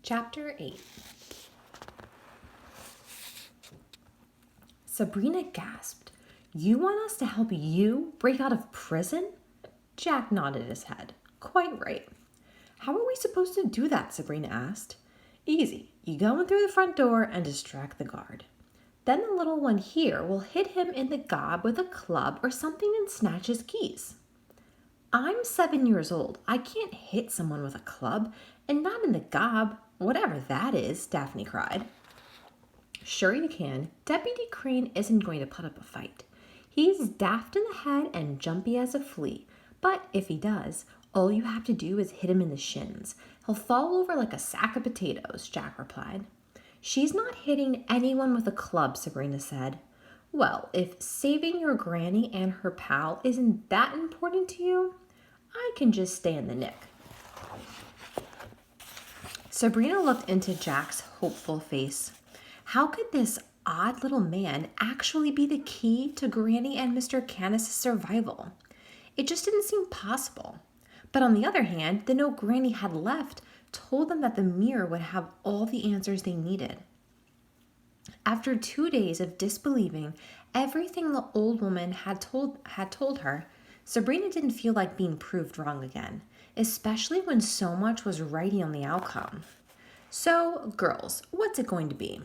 Chapter 8. Sabrina gasped. "You want us to help you break out of prison?" Jack nodded his head. "Quite right." "How are we supposed to do that?" Sabrina asked. "Easy. You go in through the front door and distract the guard. Then the little one here will hit him in the gob with a club or something and snatch his keys." "I'm 7 years old. I can't hit someone with a club, and not in the gob, whatever that is," Daphne cried. "Sure you can. Deputy Crane isn't going to put up a fight. He's daft in the head and jumpy as a flea, but if he does, all you have to do is hit him in the shins. He'll fall over like a sack of potatoes," Jack replied. "She's not hitting anyone with a club," Sabrina said. "Well, if saving your granny and her pal isn't that important to you, I can just stay in the nick." Sabrina looked into Jack's hopeful face. How could this odd little man actually be the key to Granny and Mr. Canis' survival? It just didn't seem possible. But on the other hand, the note Granny had left told them that the mirror would have all the answers they needed. After 2 days of disbelieving everything the old woman had told her, Sabrina didn't feel like being proved wrong again, especially when so much was writing on the outcome. "So, girls, what's it going to be?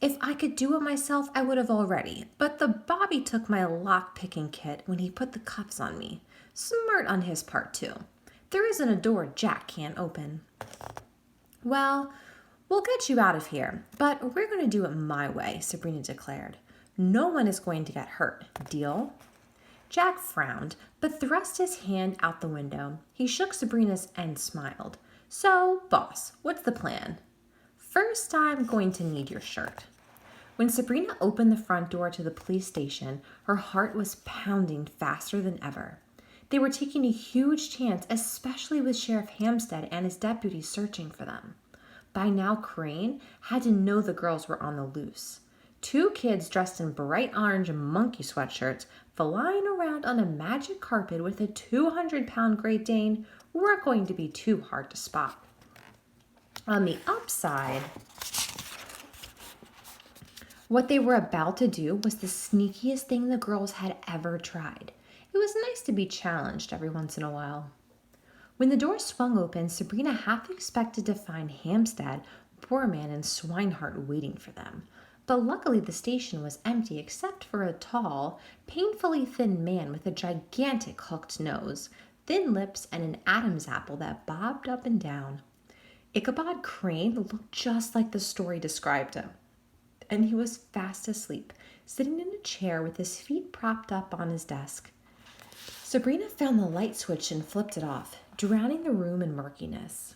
If I could do it myself, I would have already, but the Bobby took my lock-picking kit when he put the cuffs on me. Smart on his part, too. There isn't a door Jack can't open." "Well, we'll get you out of here, but we're going to do it my way," Sabrina declared. "No one is going to get hurt. Deal?" Jack frowned, but thrust his hand out the window. He shook Sabrina's and smiled. "So, boss, what's the plan?" "First, I'm going to need your shirt." When Sabrina opened the front door to the police station, her heart was pounding faster than ever. They were taking a huge chance, especially with Sheriff Hampstead and his deputies searching for them. By now, Crane had to know the girls were on the loose. 2 kids dressed in bright orange monkey sweatshirts flying around on a magic carpet with a 200-pound Great Dane weren't going to be too hard to spot. On the upside, what they were about to do was the sneakiest thing the girls had ever tried. It was nice to be challenged every once in a while. When the door swung open, Sabrina half expected to find Hampstead, Boorman, and Swinehart waiting for them. But luckily the station was empty except for a tall, painfully thin man with a gigantic hooked nose, thin lips, and an Adam's apple that bobbed up and down. Ichabod Crane looked just like the story described him, and he was fast asleep, sitting in a chair with his feet propped up on his desk. Sabrina found the light switch and flipped it off, drowning the room in murkiness.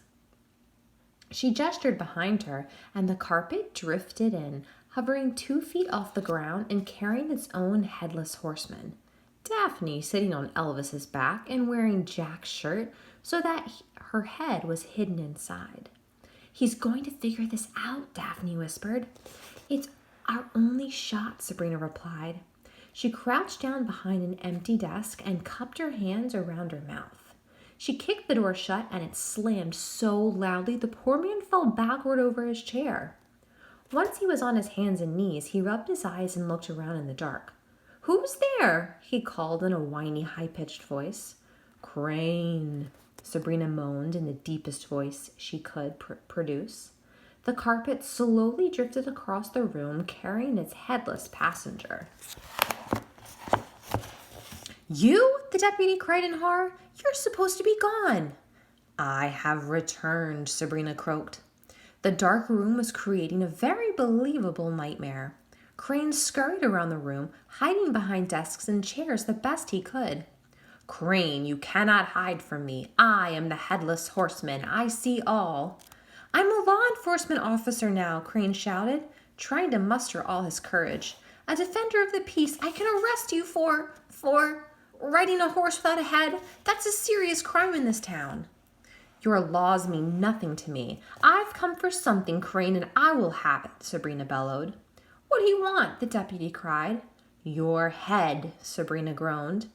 She gestured behind her, and the carpet drifted in, hovering 2 feet off the ground and carrying its own headless horseman. Daphne sitting on Elvis's back and wearing Jack's shirt so that her head was hidden inside. "He's going to figure this out," Daphne whispered. "It's our only shot," Sabrina replied. She crouched down behind an empty desk and cupped her hands around her mouth. She kicked the door shut and it slammed so loudly the poor man fell backward over his chair. Once he was on his hands and knees, he rubbed his eyes and looked around in the dark. "Who's there?" he called in a whiny, high-pitched voice. "Crane," Sabrina moaned in the deepest voice she could produce. The carpet slowly drifted across the room, carrying its headless passenger. "You?" the deputy cried in horror. "You're supposed to be gone." "I have returned," Sabrina croaked. The dark room was creating a very believable nightmare. Crane scurried around the room, hiding behind desks and chairs the best he could. "Crane, you cannot hide from me. I am the headless horseman. I see all." "I'm a law enforcement officer now," Crane shouted, trying to muster all his courage. "A defender of the peace. I can arrest you for riding a horse without a head. That's a serious crime in this town." "Your laws mean nothing to me. I've come for something, Crane, and I will have it," Sabrina bellowed. "What do you want?" the deputy cried. "Your head," Sabrina groaned.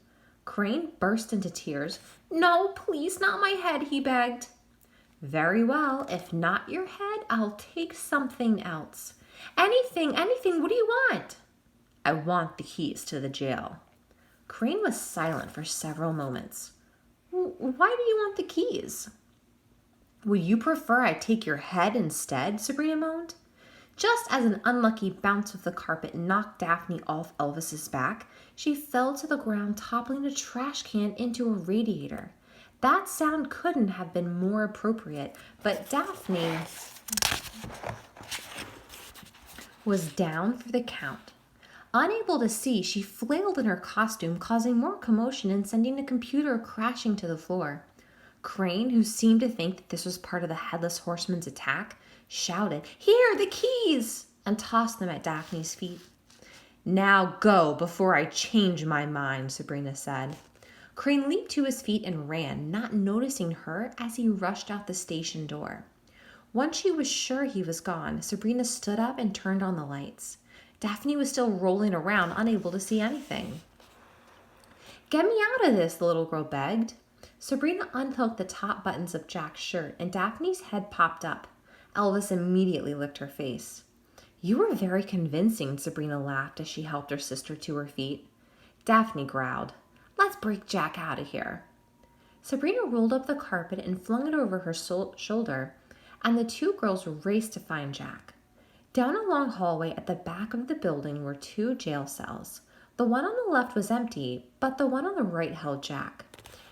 Crane burst into tears. "No, please, not my head," he begged. Very well. If not your head, I'll take something else. Anything, what do you want? I want the keys to the jail. Crane was silent for several moments. Why do you want the keys? Would you prefer I take your head instead? Sabrina moaned. Just as an unlucky bounce of the carpet knocked Daphne off Elvis's back, she fell to the ground, toppling a trash can into a radiator. That sound couldn't have been more appropriate, but Daphne was down for the count. Unable to see, she flailed in her costume, causing more commotion and sending the computer crashing to the floor. Crane, who seemed to think that this was part of the Headless Horseman's attack, shouted, "Here, the keys!" and tossed them at Daphne's feet. "Now go before I change my mind," Sabrina said. Crane leaped to his feet and ran, not noticing her as he rushed out the station door. Once she was sure he was gone, Sabrina stood up and turned on the lights. Daphne was still rolling around, unable to see anything. "Get me out of this," the little girl begged. Sabrina unhooked the top buttons of Jack's shirt, and Daphne's head popped up. Elvis immediately licked her face. "You were very convincing," Sabrina laughed as she helped her sister to her feet. Daphne growled, "Let's break Jack out of here." Sabrina rolled up the carpet and flung it over her shoulder, and the two girls raced to find Jack. Down a long hallway at the back of the building were two jail cells. The one on the left was empty, but the one on the right held Jack.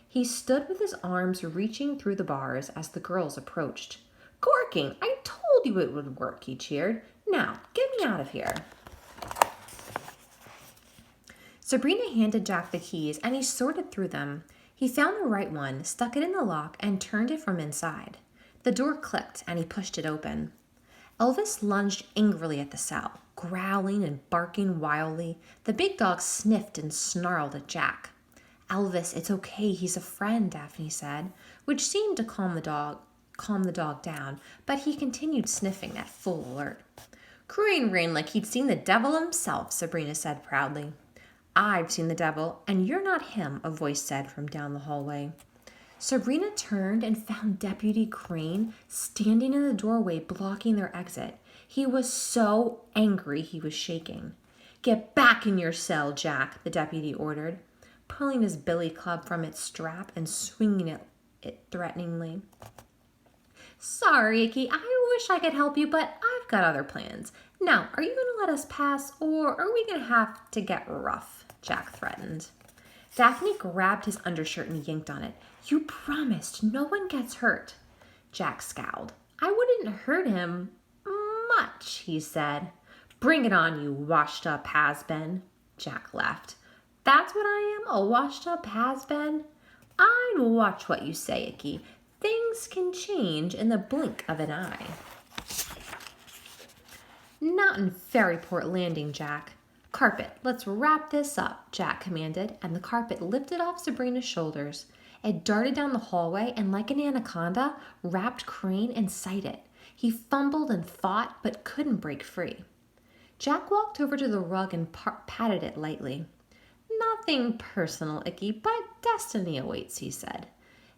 He stood with his arms reaching through the bars as the girls approached. "Corking! I told you it would work," he cheered. "Now, get me out of here." Sabrina handed Jack the keys, and he sorted through them. He found the right one, stuck it in the lock, and turned it from inside. The door clicked, and he pushed it open. Elvis lunged angrily at the cell, growling and barking wildly. The big dog sniffed and snarled at Jack. "Elvis, it's okay, he's a friend," Daphne said, which seemed to calm the dog down, but he continued sniffing at full alert. "Crane ran like he'd seen the devil himself," Sabrina said proudly. "I've seen the devil, and you're not him," a voice said from down the hallway. Sabrina turned and found Deputy Crane standing in the doorway blocking their exit. He was so angry he was shaking. "Get back in your cell, Jack," the deputy ordered, pulling his billy club from its strap and swinging it threateningly. "Sorry, Icky, I wish I could help you, but I've got other plans. Now, are you going to let us pass, or are we going to have to get rough?" Jack threatened. Daphne grabbed his undershirt and yanked on it. "You promised no one gets hurt." Jack scowled. "I wouldn't hurt him much," he said. "Bring it on, you washed-up has-been." Jack laughed. "That's what I am, a washed-up has-been? I'd watch what you say, Icky. Things can change in the blink of an eye." "Not in Ferryport Landing, Jack. Carpet, let's wrap this up," Jack commanded, and the carpet lifted off Sabrina's shoulders. It darted down the hallway and, like an anaconda, wrapped Crane inside it. He fumbled and fought, but couldn't break free. Jack walked over to the rug and patted it lightly. "Nothing personal, Icky, but destiny awaits," he said.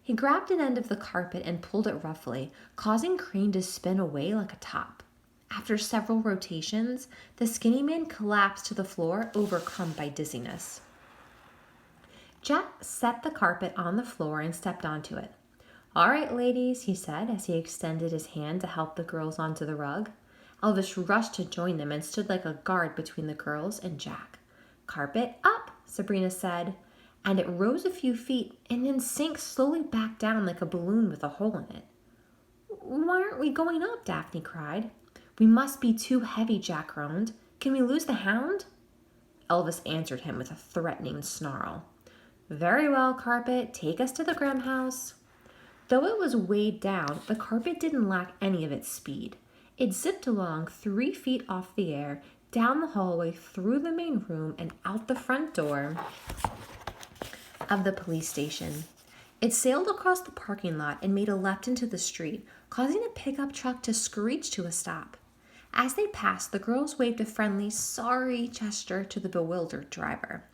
He grabbed an end of the carpet and pulled it roughly, causing Crane to spin away like a top. After several rotations, the skinny man collapsed to the floor, overcome by dizziness. Jack set the carpet on the floor and stepped onto it. "All right, ladies," he said as he extended his hand to help the girls onto the rug. Elvis rushed to join them and stood like a guard between the girls and Jack. "Carpet up," Sabrina said, and it rose a few feet and then sank slowly back down like a balloon with a hole in it. "Why aren't we going up?" Daphne cried. "We must be too heavy," Jack groaned. "Can we lose the hound?" Elvis answered him with a threatening snarl. "Very well, carpet, take us to the Grimm house." Though it was weighed down, the carpet didn't lack any of its speed. It zipped along 3 feet off the air, down the hallway, through the main room, and out the front door of the police station. It sailed across the parking lot and made a left into the street, causing a pickup truck to screech to a stop. As they passed, the girls waved a friendly, sorry gesture to the bewildered driver.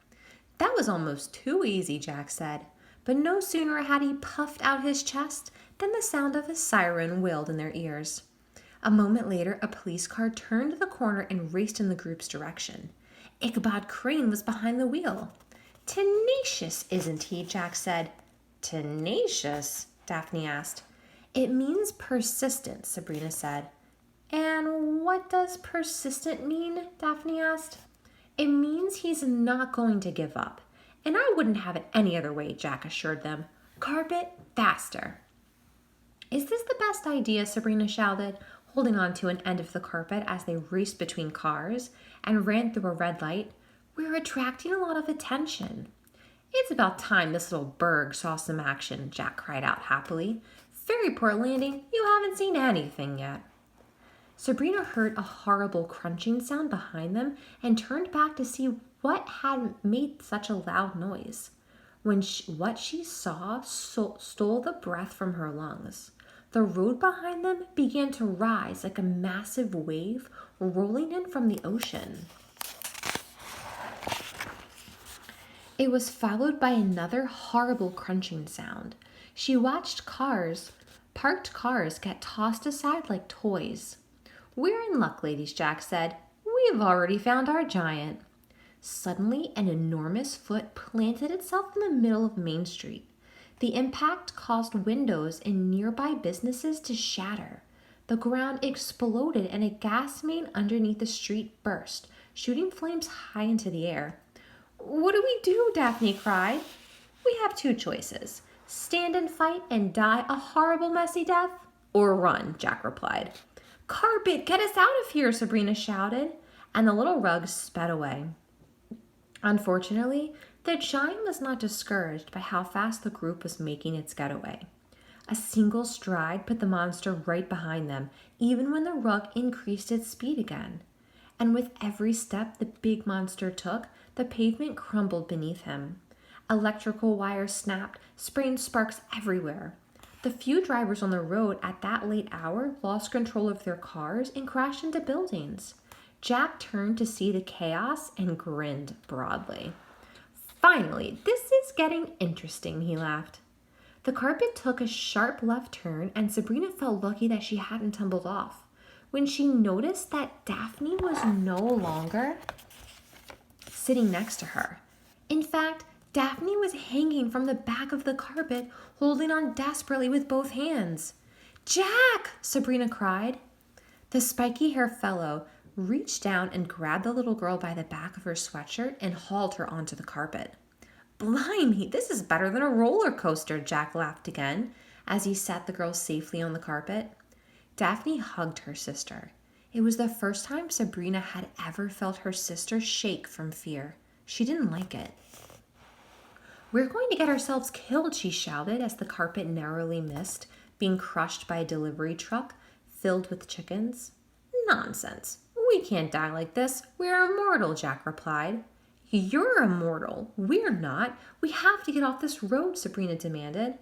"That was almost too easy," Jack said. But no sooner had he puffed out his chest Then the sound of a siren wailed in their ears. A moment later, a police car turned the corner and raced in the group's direction. Ichabod Crane was behind the wheel. Tenacious, isn't he? Jack said. Tenacious? Daphne asked. It means persistent, Sabrina said. And what does persistent mean? Daphne asked. It means he's not going to give up. And I wouldn't have it any other way, Jack assured them. Carpet, faster. Is this the best idea? Sabrina shouted, holding on to an end of the carpet as they raced between cars and ran through a red light. We're attracting a lot of attention. It's about time this little burg saw some action, Jack cried out happily. Ferryport Landing, you haven't seen anything yet. Sabrina heard a horrible crunching sound behind them and turned back to see what had made such a loud noise. What she saw stole the breath from her lungs. The road behind them began to rise like a massive wave rolling in from the ocean. It was followed by another horrible crunching sound. She watched parked cars get tossed aside like toys. We're in luck, ladies, Jack said. We've already found our giant. Suddenly, an enormous foot planted itself in the middle of Main Street. The impact caused windows in nearby businesses to shatter. The ground exploded and a gas main underneath the street burst, shooting flames high into the air. What do we do? Daphne cried. We have two choices. Stand and fight and die a horrible, messy death, or run, Jack replied. Carpet, get us out of here, Sabrina shouted, and the little rug sped away. Unfortunately, the giant was not discouraged by how fast the group was making its getaway. A single stride put the monster right behind them, even when the rug increased its speed again. And with every step the big monster took, the pavement crumbled beneath him. Electrical wires snapped, spraying sparks everywhere. The few drivers on the road at that late hour lost control of their cars and crashed into buildings. Jack turned to see the chaos and grinned broadly. Finally, this is getting interesting, he laughed. The carpet took a sharp left turn, and Sabrina felt lucky that she hadn't tumbled off. When she noticed that Daphne was no longer sitting next to her. In fact, Daphne was hanging from the back of the carpet, holding on desperately with both hands. Jack! Sabrina cried. The spiky-haired fellow reached down and grabbed the little girl by the back of her sweatshirt and hauled her onto the carpet. Blimey, this is better than a roller coaster, Jack laughed again as he set the girl safely on the carpet. Daphne hugged her sister. It was the first time Sabrina had ever felt her sister shake from fear. She didn't like it. We're going to get ourselves killed, she shouted as the carpet narrowly missed, being crushed by a delivery truck filled with chickens. Nonsense. We can't die like this. We're immortal, Jack replied. You're immortal. We're not. We have to get off this road, Sabrina demanded.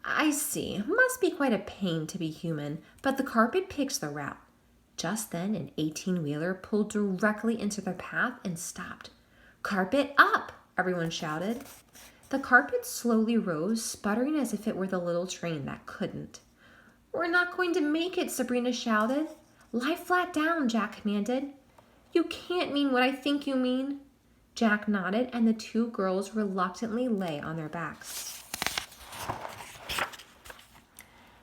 I see. Must be quite a pain to be human, but the carpet picks the route. Just then, an 18-wheeler pulled directly into their path and stopped. Carpet up! Everyone shouted. The carpet slowly rose, sputtering as if it were the little train that couldn't. We're not going to make it, Sabrina shouted. Lie flat down, Jack commanded. You can't mean what I think you mean. Jack nodded, and the two girls reluctantly lay on their backs.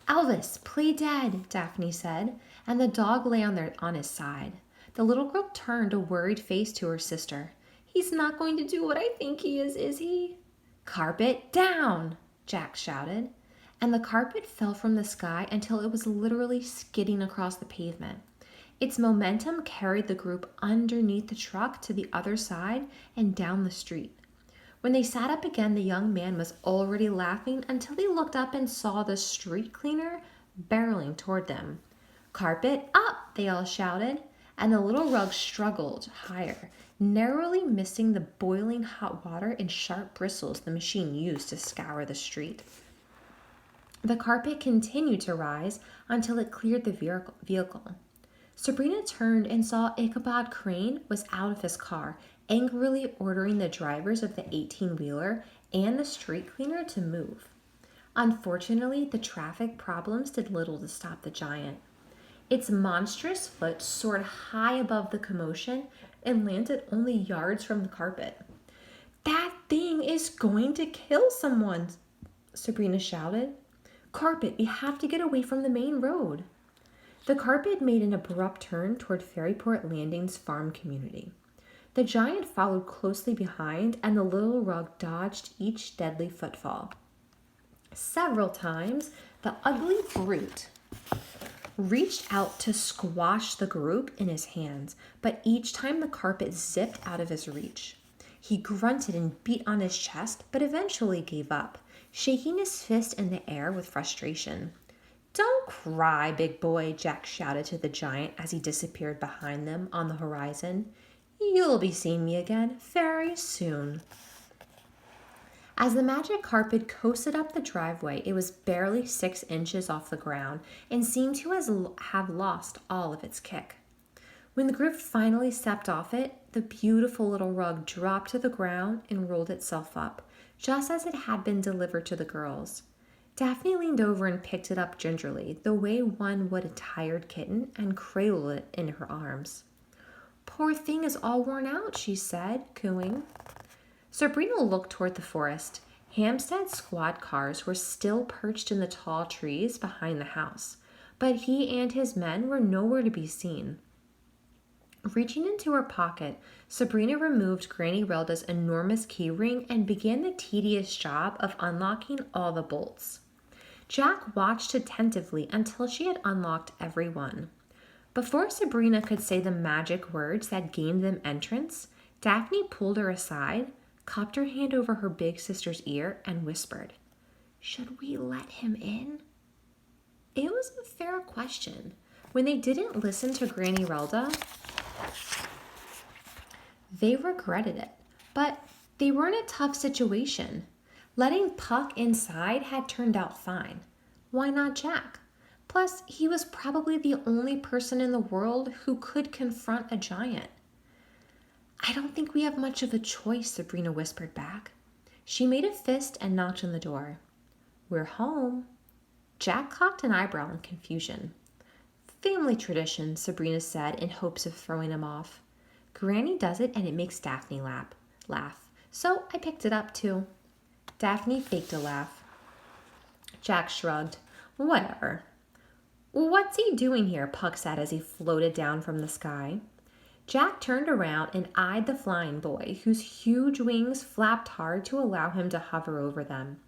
Elvis, play dead, Daphne said, and the dog lay on his side. The little girl turned a worried face to her sister. He's not going to do what I think he is he? Carpet down, Jack shouted, and the carpet fell from the sky until it was literally skidding across the pavement. Its momentum carried the group underneath the truck to the other side and down the street. When they sat up again, the young man was already laughing until he looked up and saw the street cleaner barreling toward them. Carpet up, they all shouted, and the little rug struggled higher, narrowly missing the boiling hot water and sharp bristles the machine used to scour the street. The carpet continued to rise until it cleared the vehicle. Sabrina turned and saw Ichabod Crane was out of his car, angrily ordering the drivers of the 18-wheeler and the street cleaner to move. Unfortunately, the traffic problems did little to stop the giant. Its monstrous foot soared high above the commotion and landed only yards from the carpet. "That thing is going to kill someone," Sabrina shouted. "Carpet, we have to get away from the main road." The carpet made an abrupt turn toward Ferryport Landing's farm community. The giant followed closely behind, and the little rug dodged each deadly footfall. Several times, the ugly brute reached out to squash the group in his hands, but each time the carpet zipped out of his reach. He grunted and beat on his chest, but eventually gave up, shaking his fist in the air with frustration. "Don't cry, big boy," Jack shouted to the giant as he disappeared behind them on the horizon. "You'll be seeing me again very soon." As the magic carpet coasted up the driveway, it was barely 6 inches off the ground and seemed to have lost all of its kick. When the group finally stepped off it, the beautiful little rug dropped to the ground and rolled itself up, just as it had been delivered to the girls. Daphne leaned over and picked it up gingerly, the way one would a tired kitten, and cradled it in her arms. "Poor thing is all worn out," she said, cooing. Sabrina looked toward the forest. Hampstead's squad cars were still perched in the tall trees behind the house, but he and his men were nowhere to be seen. Reaching into her pocket, Sabrina removed Granny Relda's enormous key ring and began the tedious job of unlocking all the bolts. Jack watched attentively until she had unlocked every one. Before Sabrina could say the magic words that gained them entrance, Daphne pulled her aside, cupped her hand over her big sister's ear, and whispered, "Should we let him in?" It was a fair question. When they didn't listen to Granny Relda, they regretted it, but they were in a tough situation. Letting Puck inside had turned out fine. Why not Jack? Plus, he was probably the only person in the world who could confront a giant. "I don't think we have much of a choice," Sabrina whispered back. She made a fist and knocked on the door. "We're home." Jack cocked an eyebrow in confusion. "Family tradition," Sabrina said in hopes of throwing him off. "Granny does it and it makes Daphne laugh. So I picked it up too." Daphne faked a laugh. Jack shrugged. "Whatever." "What's he doing here?" Puck said as he floated down from the sky. Jack turned around and eyed the flying boy, whose huge wings flapped hard to allow him to hover over them.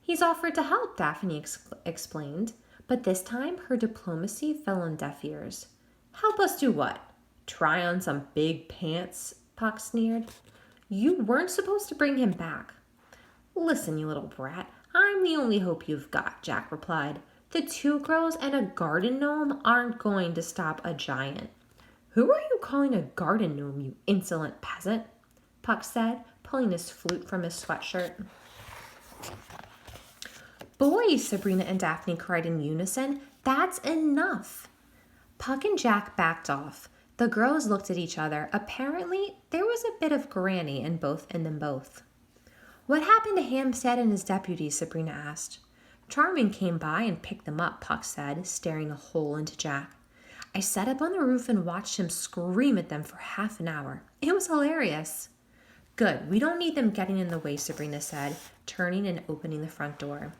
"He's offered to help," Daphne explained, but this time her diplomacy fell on deaf ears. "Help us do what? Try on some big pants?" Puck sneered. "You weren't supposed to bring him back." "Listen, you little brat, I'm the only hope you've got," Jack replied. "The 2 girls and a garden gnome aren't going to stop a giant." "Who are you calling a garden gnome, you insolent peasant?" Puck said, pulling his flute from his sweatshirt. "Boys," Sabrina and Daphne cried in unison, "that's enough." Puck and Jack backed off. The girls looked at each other. Apparently, there was a bit of Granny in them both. "What happened to Hampstead and his deputies?" Sabrina asked. "Charming came by and picked them up," Puck said, staring a hole into Jack. "I sat up on the roof and watched him scream at them for half an hour. It was hilarious." "Good, we don't need them getting in the way," Sabrina said, turning and opening the front door.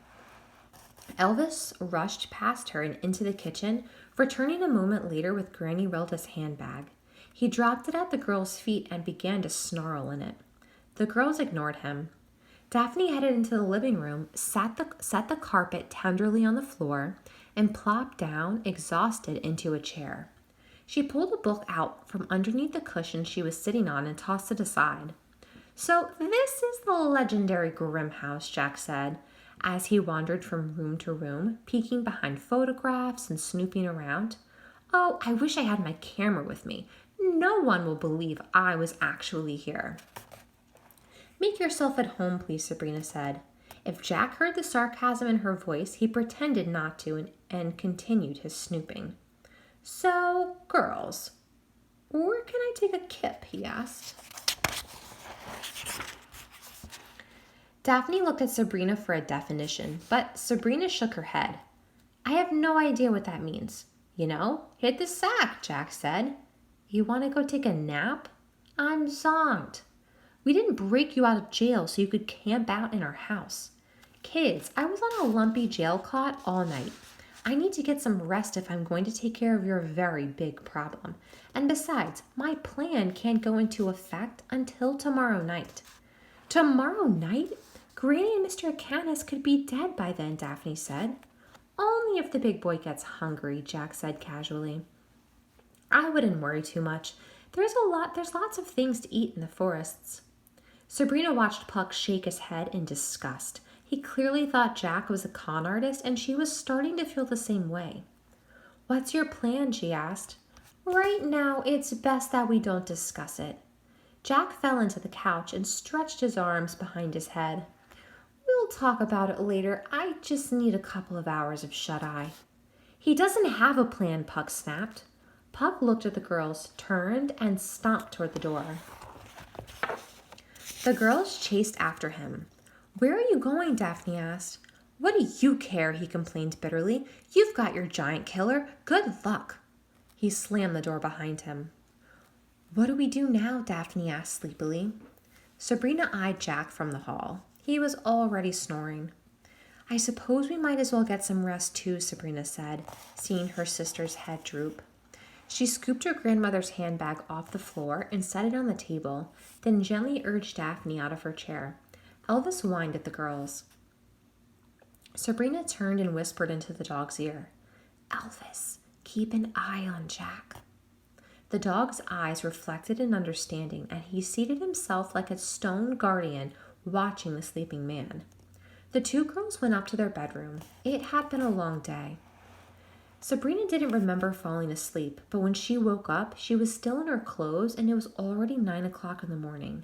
Elvis rushed past her and into the kitchen, returning a moment later with Granny Relda's handbag. He dropped it at the girls' feet and began to snarl in it. The girls ignored him. Daphne headed into the living room, set the carpet tenderly on the floor, and plopped down, exhausted, into a chair. She pulled a book out from underneath the cushion she was sitting on and tossed it aside. "So this is the legendary Grimm house," Jack said, as he wandered from room to room, peeking behind photographs and snooping around. "Oh, I wish I had my camera with me. No one will believe I was actually here." "Make yourself at home, please," Sabrina said. If Jack heard the sarcasm in her voice, he pretended not to and continued his snooping. "So, girls, where can I take a kip?" he asked. Daphne looked at Sabrina for a definition, but Sabrina shook her head. I have no idea what that means. You know, hit the sack, Jack said. You want to go take a nap? I'm zonked. We didn't break you out of jail so you could camp out in our house. Kids, I was on a lumpy jail cot all night. I need to get some rest if I'm going to take care of your very big problem. And besides, my plan can't go into effect until tomorrow night. Tomorrow night? Granny and Mr. Canis could be dead by then, Daphne said. Only if the big boy gets hungry, Jack said casually. I wouldn't worry too much. There's lots of things to eat in the forests. Sabrina watched Puck shake his head in disgust. He clearly thought Jack was a con artist, and she was starting to feel the same way. What's your plan? She asked. Right now, it's best that we don't discuss it. Jack fell into the couch and stretched his arms behind his head. We'll talk about it later. I just need a couple of hours of shut-eye. He doesn't have a plan, Puck snapped. Puck looked at the girls, turned, and stomped toward the door. The girls chased after him. Where are you going? Daphne asked. What do you care? He complained bitterly. You've got your giant killer. Good luck. He slammed the door behind him. What do we do now? Daphne asked sleepily. Sabrina eyed Jack from the hall. He was already snoring. I suppose we might as well get some rest too, Sabrina said, seeing her sister's head droop. She scooped her grandmother's handbag off the floor and set it on the table, then gently urged Daphne out of her chair. Elvis whined at the girls. Sabrina turned and whispered into the dog's ear. Elvis, keep an eye on Jack. The dog's eyes reflected an understanding, and he seated himself like a stone guardian watching the sleeping man. The two girls went up to their bedroom. It had been a long day. Sabrina didn't remember falling asleep, but when she woke up, she was still in her clothes and it was already 9 o'clock in the morning.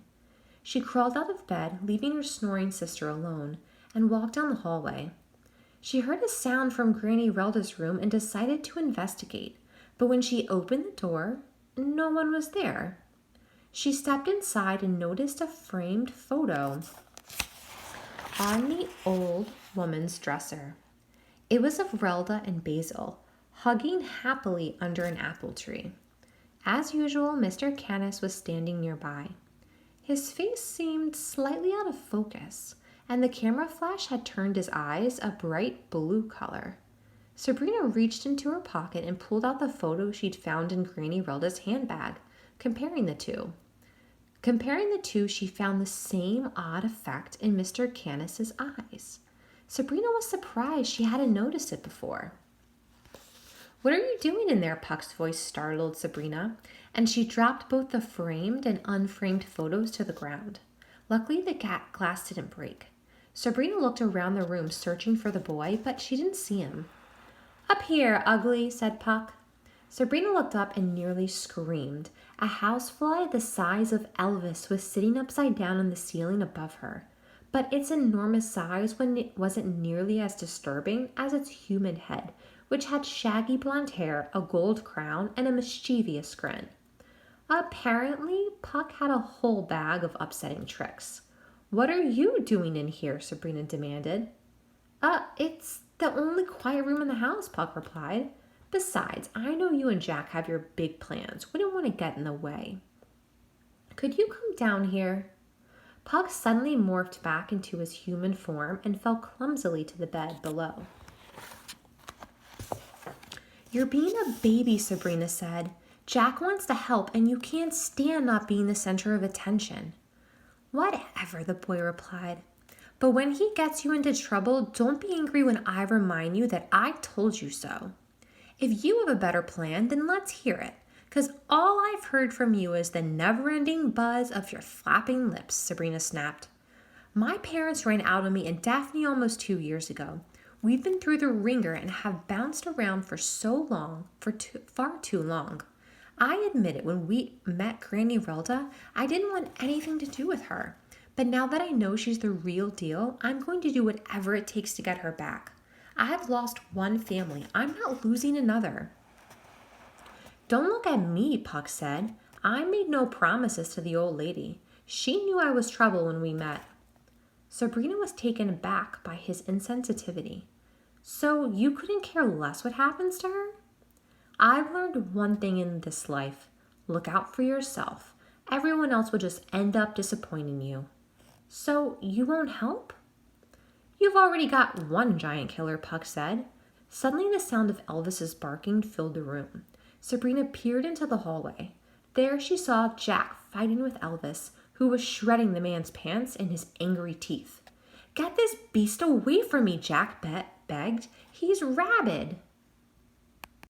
She crawled out of bed, leaving her snoring sister alone, and walked down the hallway. She heard a sound from Granny Relda's room and decided to investigate, but when she opened the door, no one was there. She stepped inside and noticed a framed photo on the old woman's dresser. It was of Relda and Basil, hugging happily under an apple tree. As usual, Mr. Canis was standing nearby. His face seemed slightly out of focus, and the camera flash had turned his eyes a bright blue color. Sabrina reached into her pocket and pulled out the photo she'd found in Granny Relda's handbag, comparing the two. Comparing the two, she found the same odd effect in Mr. Canis's eyes. Sabrina was surprised she hadn't noticed it before. What are you doing in there? Puck's voice startled Sabrina, and she dropped both the framed and unframed photos to the ground. Luckily, the glass didn't break. Sabrina looked around the room searching for the boy, but she didn't see him. Up here, ugly, said Puck. Sabrina looked up and nearly screamed. A housefly the size of Elvis was sitting upside down on the ceiling above her, but its enormous size wasn't nearly as disturbing as its human head, which had shaggy blonde hair, a gold crown, and a mischievous grin. Apparently, Puck had a whole bag of upsetting tricks. What are you doing in here? Sabrina demanded. It's the only quiet room in the house, Puck replied. Besides, I know you and Jack have your big plans. We don't want to get in the way. Could you come down here? Puck suddenly morphed back into his human form and fell clumsily to the bed below. You're being a baby, Sabrina said. Jack wants to help, and you can't stand not being the center of attention. Whatever, the boy replied. But when he gets you into trouble, don't be angry when I remind you that I told you so. If you have a better plan, then let's hear it, because all I've heard from you is the never-ending buzz of your flapping lips, Sabrina snapped. My parents ran out on me and Daphne almost 2 years ago. We've been through the ringer and have bounced around for so long, far too long. I admit it, when we met Granny Relda, I didn't want anything to do with her. But now that I know she's the real deal, I'm going to do whatever it takes to get her back. I have lost one family. I'm not losing another. Don't look at me, Puck said. I made no promises to the old lady. She knew I was trouble when we met. Sabrina was taken aback by his insensitivity. So you couldn't care less what happens to her? I've learned one thing in this life. Look out for yourself. Everyone else will just end up disappointing you. So you won't help? You've already got one giant killer, Puck said. Suddenly the sound of Elvis's barking filled the room. Sabrina peered into the hallway. There she saw Jack fighting with Elvis, who was shredding the man's pants in his angry teeth. Get this beast away from me, Jack begged. He's rabid.